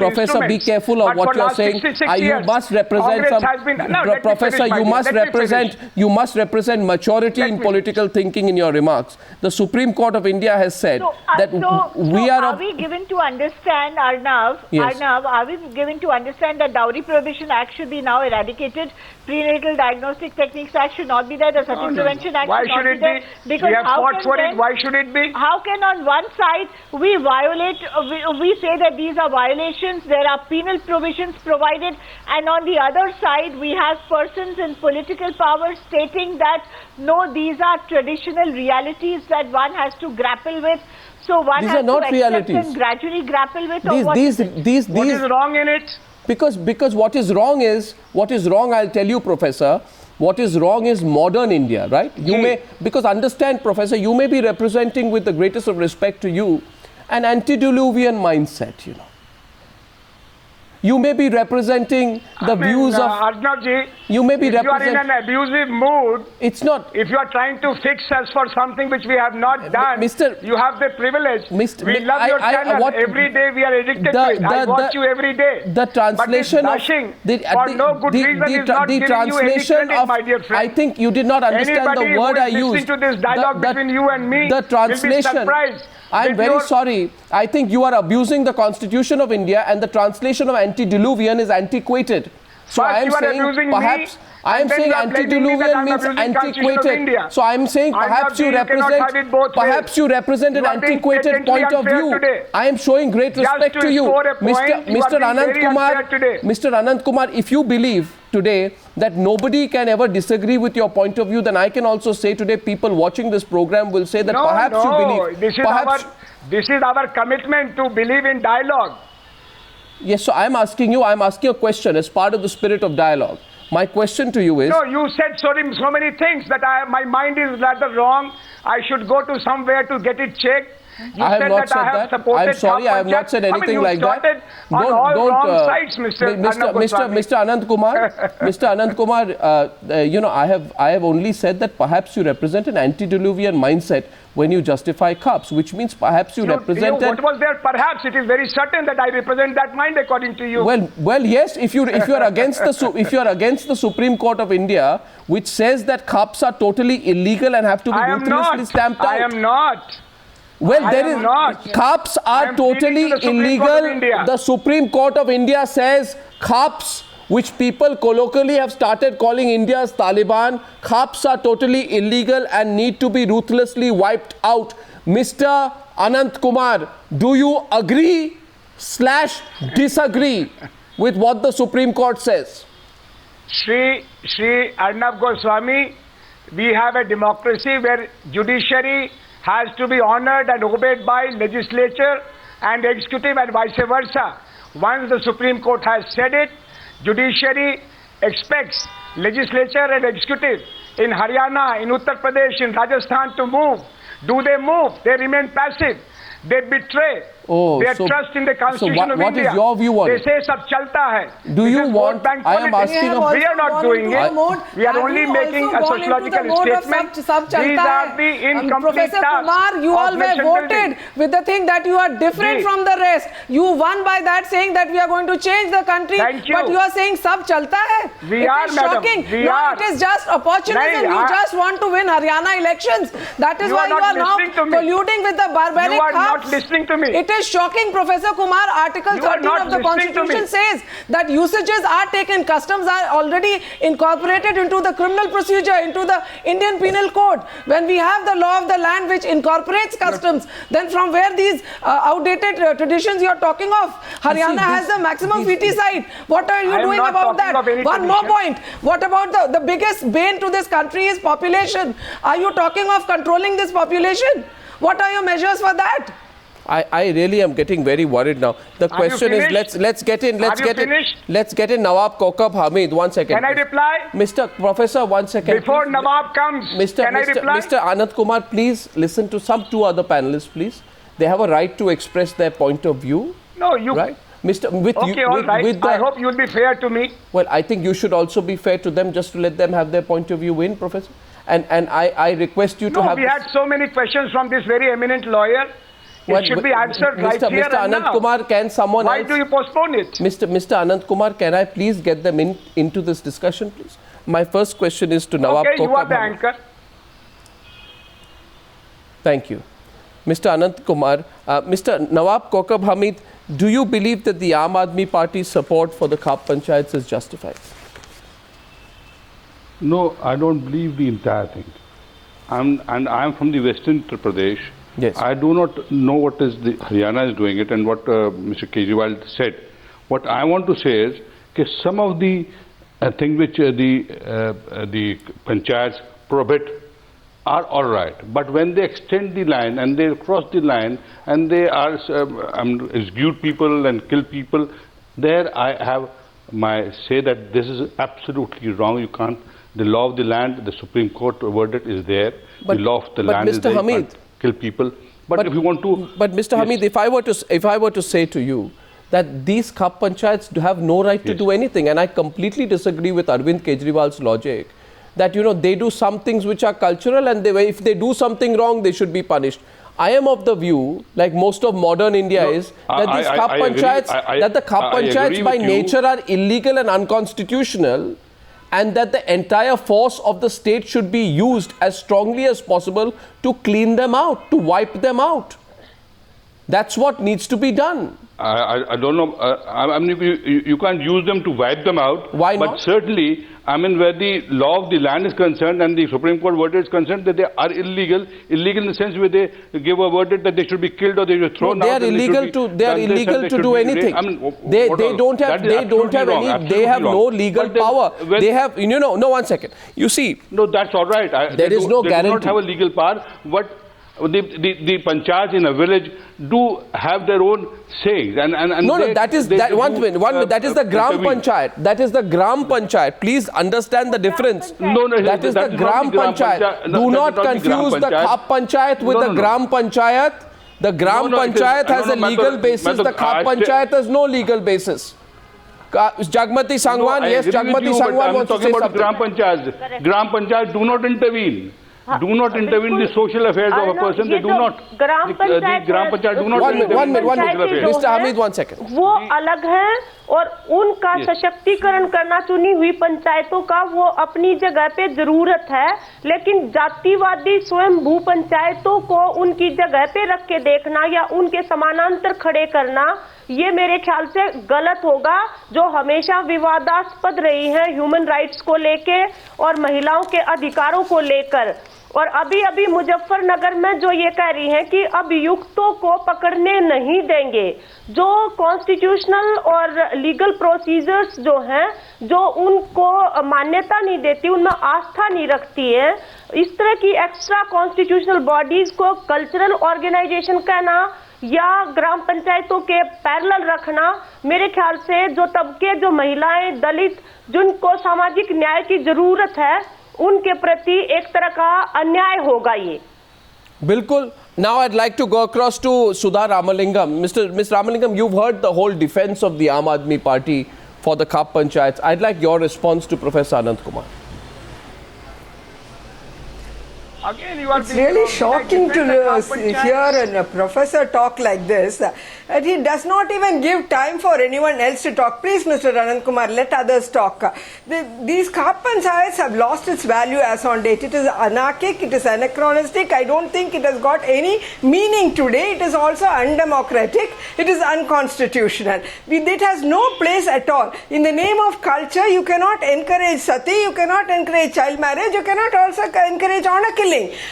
Professor, be careful of what you're saying. You must represent Professor, you must represent maturity in political thinking in your remarks. The Supreme Court of India has said that are we given to understand, Arnab? Yes. Arnab, are we given to understand that Dowry Prohibition Act should be now eradicated? Prenatal Diagnostic Techniques Act should not be there. The Sati Prevention Act Why should not should be there. it be? Because we have fought for it. Why should it be? How can on one side we violate, we say that these are violations, there are penal provisions provided, and on the other side we have persons in political power stating that no, these are traditional realities that one has to grapple with. So one these has are not to accept realities. And gradually grapple with. What is wrong in it? Because what is wrong, I'll tell you, Professor, what is wrong is modern India, right? You may, because understand, Professor, you may be representing, with the greatest of respect to you, an antediluvian mindset, you know. You may be representing the views of... Arnabji, you may be if you are in an abusive mood, it's not... If you are trying to fix us for something which we have not done, you have the privilege. We love your channel. Every day we are addicted to it. I watch you every day. The translation of... for no good reason is not giving you any credit, my dear friend. I think you did not understand the word I used. Listening to this dialogue between you and me, the translation... will be surprised. I'm very sorry. I think you are abusing the Constitution of India, and the translation of antediluvian is antiquated. So I am saying perhaps I am saying antediluvian means antiquated. So I am saying perhaps you represent an antiquated point of view. I am showing great respect to you, Mr. Anand Kumar. If you believe today that nobody can ever disagree with your point of view, then I can also say today people watching this program will say that you believe. This is our commitment to believe in dialogue. Yes, so I'm asking a question as part of the spirit of dialogue. My question to you is... No, you said so many things that my mind is rather wrong. I should go to somewhere to get it checked. You I have not said that. I'm sorry, I have not said anything like that. Mr. Anand Kumar, Mr. Anand Kumar, you know, I have only said that perhaps you represent an antediluvian mindset when you justify Khaps, which means perhaps you represent... What was there? Perhaps it is very certain that I represent that mind, according to you. Well, yes. If you are against the Supreme Court of India, which says that Khaps are totally illegal and have to be ruthlessly stamped out. I am not. Well, Khaps are totally illegal. The Supreme Court of India says Khaps, which people colloquially have started calling India's Taliban, Khaps are totally illegal and need to be ruthlessly wiped out. Mr. Anand Kumar, do you agree / disagree with what the Supreme Court says? Shri Arnab Goswami, we have a democracy where judiciary has to be honored and obeyed by legislature and executive and vice versa. Once the Supreme Court has said it, judiciary expects legislature and executive in Haryana, in Uttar Pradesh, in Rajasthan to move. Do they move? They remain passive. They betray their trust in the Constitution of India. What is your view on it? They say sab chalta hai. Do you want... I am asking... We are not doing it. We are only making a sociological statement. These are the incomplete Professor Kumar, you all were voted with the thing that you are different from the rest. You won by that, saying that we are going to change the country. Thank you. But you are saying sab chalta hai. We are, madam. Shocking. No, it is just opportunism. You just want to win Haryana elections. That is why you are now colluding with the barbaric Khaps. You are not listening to me. It is shocking, Professor Kumar. Article 13 of the Constitution says that usages are taken, customs are already incorporated into the criminal procedure, into the Indian Penal Code. When we have the law of the land which incorporates customs, then from where these outdated traditions you are talking of? Haryana has the maximum feticide. What are you doing about that? One more point. What about the biggest bane to this country is population? Are you talking of controlling this population? What are your measures for that? I really am getting very worried now. The question is, let's get in Nawab Kokab Hamid. 1 second. Can I reply? Mr. Professor, 1 second. Before Nawab comes, can I reply? Mr. Anand Kumar, please listen to some two other panelists, please. They have a right to express their point of view. No, you... Right? I hope you will be fair to me. Well, I think you should also be fair to them, just to let them have their point of view in, Professor. And I request you to have... We had so many questions from this very eminent lawyer. It should be answered right here Mr. and Anand now. Kumar, can someone Why else... do you postpone it? Mr. Anand Kumar, can I please get them into this discussion, please? My first question is to Nawab Kokab. Okay, you are the anchor. Thank you. Mr. Anand Kumar, Mr. Nawab Kokab Hamid, do you believe that the Aam Aadmi Party's support for the Khap Panchayats is justified? No, I don't believe the entire thing. I'm from the Western Uttar Pradesh. Yes. I do not know what is the Haryana is doing it and what Mr. Kejriwal said. What I want to say is that some of the things which the panchayats prohibit are all right, but when they extend the line and they cross the line and they are execute people and kill people, there I have my say that this is absolutely wrong. You can't. The law of the land, the Supreme Court verdict is there. But, the law of the land Mr. is there. Hamid, you can't kill people. But if you want to... But Mr. Yes. Hamid, if I were to say to you that these Khap Panchayats have no right to do anything, and I completely disagree with Arvind Kejriwal's logic, that, you know, they do some things which are cultural, and if they do something wrong, they should be punished. I am of the view, like most of modern India, is that these Khap Panchayats, that the Khap Panchayats by nature are illegal and unconstitutional, and that the entire force of the state should be used as strongly as possible to clean them out, to wipe them out. That's what needs to be done. I don't know. I mean, you can't use them to wipe them out. Why not? But certainly, I mean, where the law of the land is concerned and the Supreme Court verdict is concerned, that they are illegal. Illegal in the sense where they give a verdict that they should be killed or they should be thrown out. They are illegal to do anything. I mean, they don't have no legal power. They have, you know, no, 1 second. You see. No, that's all right. There is no guarantee. They do not have a legal power, but the panchayats in a village do have their own sayings. That is the Gram Panchayat. That is the Gram Panchayat. Please understand the difference. That is the Gram Panchayat. Do not confuse the Khap Panchayat with the Gram Panchayat. The Gram Panchayat has a legal basis. The Khap Panchayat has no legal basis. Jagmati Sangwan, yes, Jagmati Sangwan wants to say something. Gram Panchayat. Gram Panchayat do not intervene. Do not intervene in the social affairs of a person. They do not. The Gram Panchayat do not intervene. One minute. Mr. Hamid, 1 second. वो अलग हैं और उनका सशक्तिकरण करना चुनी हुई पंचायतों का वो अपनी जगह पे जरूरत है, लेकिन जातिवादी स्वयं भू पंचायतों को उनकी जगह पे रख के देखना या उनके समानांतर खड़े करना, ये मेरे ख्याल से गलत होगा, जो हमेशा विवादास्पद रही हैं ह्यूमन राइट्स को लेके और महिलाओं के अधिकारों को लेकर। और अभी मुजफ्फरनगर में जो ये कह रही हैं कि अभियुक्तों को पकड़ने नहीं देंगे, जो कॉन्स्टिट्यूशनल और लीगल प्रोसीजर्स जो हैं, जो उनको मान्यता नहीं देती, उनमें आस्था नहीं रखती है, इस तरह की एक्स्ट्रा कॉन्स्टिट्यूशनल बॉडीज को कल्चरल ऑर्गेनाइजेशन कहना या ग्राम पंचायतों के पैरेलल रखना, मेरे ख्याल से जो तबके, जो महिलाएं, दलित, जिनको सामाजिक न्याय की जरूरत है, उनके प्रति एक तरह का अन्याय होगा ये। बिल्कुल। Now I'd like to go across to Sudha Ramalingam. Ms. Ramalingam, you've heard the whole defense of the Aam Aadmi Party for the Khap Panchayats. I'd like your response to Professor Anand Kumar. Again, you are it's really shocking to hear a professor talk like this, and he does not even give time for anyone else to talk. Please, Mr. Anand Kumar, let others talk. These Khap Panchayats have lost its value as on date. It is anarchic, it is anachronistic. I don't think it has got any meaning today. It is also undemocratic. It is unconstitutional. It has no place at all. In the name of culture, you cannot encourage sati, you cannot encourage child marriage, you cannot also encourage honor killing.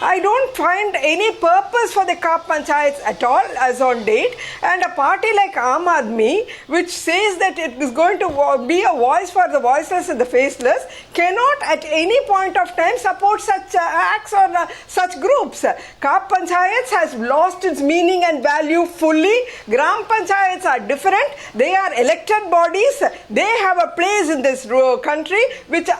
I don't find any purpose for the Khap Panchayats at all as on date, and a party like Aam Aadmi, which says that it is going to be a voice for the voiceless and the faceless, cannot at any point of time support such acts or such groups. Khap Panchayats has lost its meaning and value fully. Gram Panchayats are different. They are elected bodies. They have a place in this country which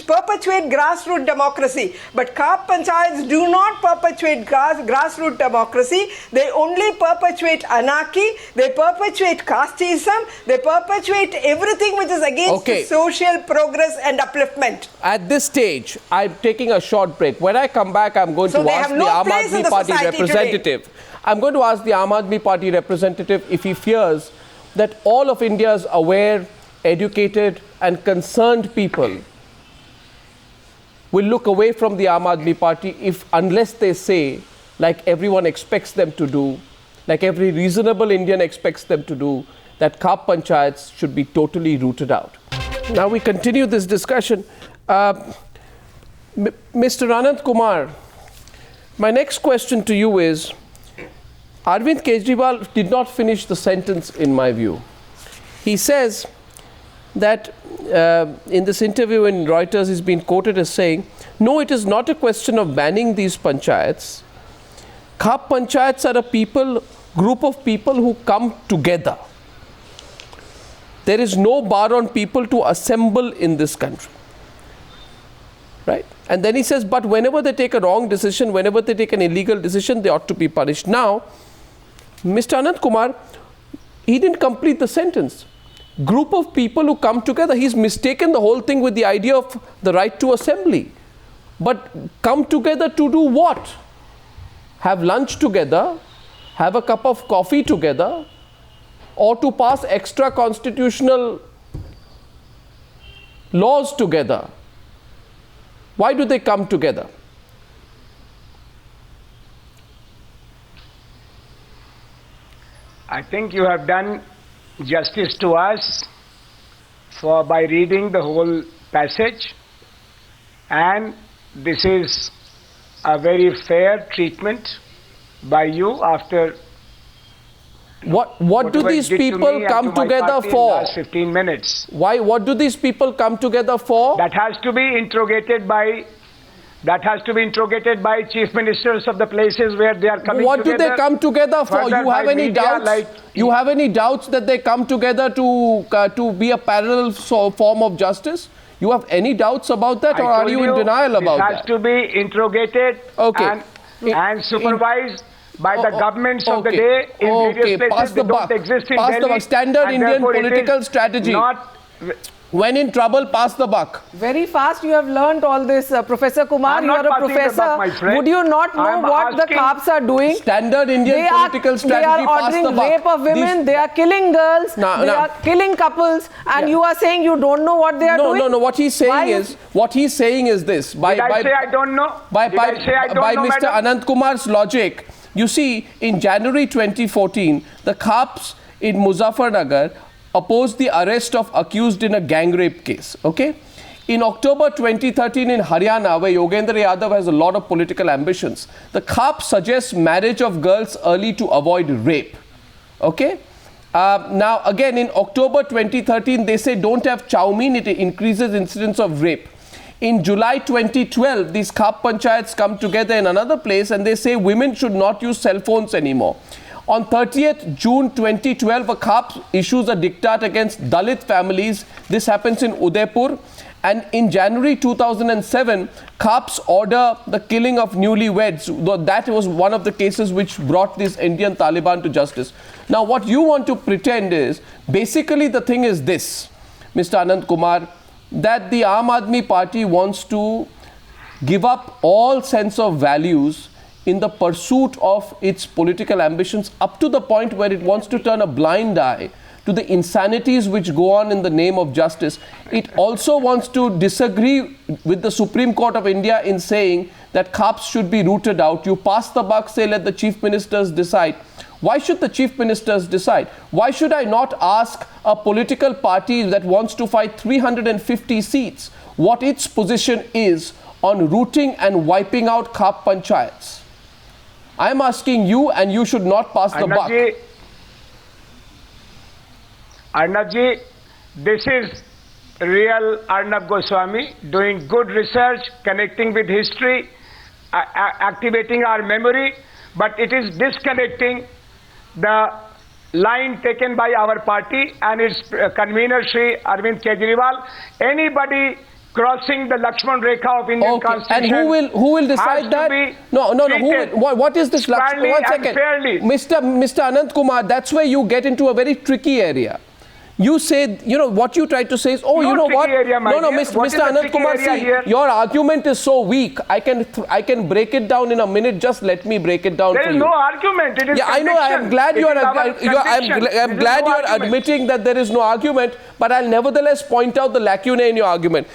perpetuate grassroots democracy. But Khap Panchayats do not perpetuate grassroots democracy. They only perpetuate anarchy. They perpetuate casteism. They perpetuate everything which is against social progress and upliftment. At this stage, I'm taking a short break. When I come back, I'm going to ask the Aam Aadmi Party representative. I'm going to ask the Aam Aadmi Party representative if he fears that all of India's aware, educated and concerned people will look away from the Aam Aadmi Party unless they say, like everyone expects them to do, like every reasonable Indian expects them to do, that khap panchayats should be totally rooted out. Now we continue this discussion. Mr. Anand Kumar, my next question to you is, Arvind Kejriwal did not finish the sentence in my view. He says that in this interview in Reuters, he's been quoted as saying, no, it is not a question of banning these panchayats. Khap panchayats are a group of people who come together. There is no bar on people to assemble in this country. Right? And then he says, but whenever they take a wrong decision, whenever they take an illegal decision, they ought to be punished. Now, Mr. Anand Kumar, he didn't complete the sentence. Group of people who come together, he's mistaken the whole thing with the idea of the right to assembly. But come together to do what? Have lunch together, have a cup of coffee together, or to pass extra constitutional laws together. Why do they come together? I think you have done justice to us by reading the whole passage, and this is a very fair treatment by you after what do these people come together for? Last 15 minutes. Why? What do these people come together for? That has to be interrogated by chief ministers of the places where they are coming what together. What do they come together for? You have any doubts? You have any doubts that they come together to be a parallel form of justice? You have any doubts about that, or are you in denial about that? It has to be interrogated and supervised by the governments of the day in various places. They don't exist in Delhi. Standard Indian political strategy. When in trouble, pass the buck. Very fast you have learned all this, Professor Kumar. You are a professor. Would you not know what the Khaps are doing? Standard Indian political strategy, pass the buck. They are ordering rape of women, they are killing girls, they are killing couples, and you are saying you don't know what they are doing? No. What he's saying is this. Did I say I don't know? By Mr. Anand Kumar's logic, you see, in January 2014, the Khaps in Muzaffarnagar opposed the arrest of accused in a gang rape case. Okay? In October 2013 in Haryana, where Yogendra Yadav has a lot of political ambitions, the Khaps suggests marriage of girls early to avoid rape. Okay? Now again in October 2013, they say don't have chow mein, it increases incidence of rape. In July 2012, these Khap panchayats come together in another place and they say women should not use cell phones anymore. On 30th June 2012, a Khap issues a diktat against Dalit families. This happens in Udaipur. And in January 2007, Khaps order the killing of newlyweds. That was one of the cases which brought this Indian Taliban to justice. Now, what you want to pretend is, basically the thing is this, Mr. Anand Kumar, that the Aam Aadmi Party wants to give up all sense of values in the pursuit of its political ambitions, up to the point where it wants to turn a blind eye to the insanities which go on in the name of justice. It also wants to disagree with the Supreme Court of India in saying that Khaps should be rooted out. You pass the buck, say let the chief ministers decide. Why should the chief ministers decide? Why should I not ask a political party that wants to fight 350 seats what its position is on rooting and wiping out Khap panchayats? I'm asking you, and you should not pass the buck. Arnab, this is real Arnab Goswami doing good research, connecting with history, activating our memory, but it is disconnecting the line taken by our party and its convener Shri Arvind Kejriwal. Anybody crossing the Lakshman Rekha of Indian Constitution. And who will decide that? No. What is this Lakshman? 1 second. Mr. Anand Kumar, that's where you get into a very tricky area. you say, you know, what you tried to say is, oh, you know what? No, Mr. Anand Kumar, see, your argument is so weak. I can break it down in a minute. Just let me break it down for you. There is no argument. It is I know. I am glad you are. I'm glad you are admitting that there is no argument. But I'll nevertheless point out the lacunae in your argument.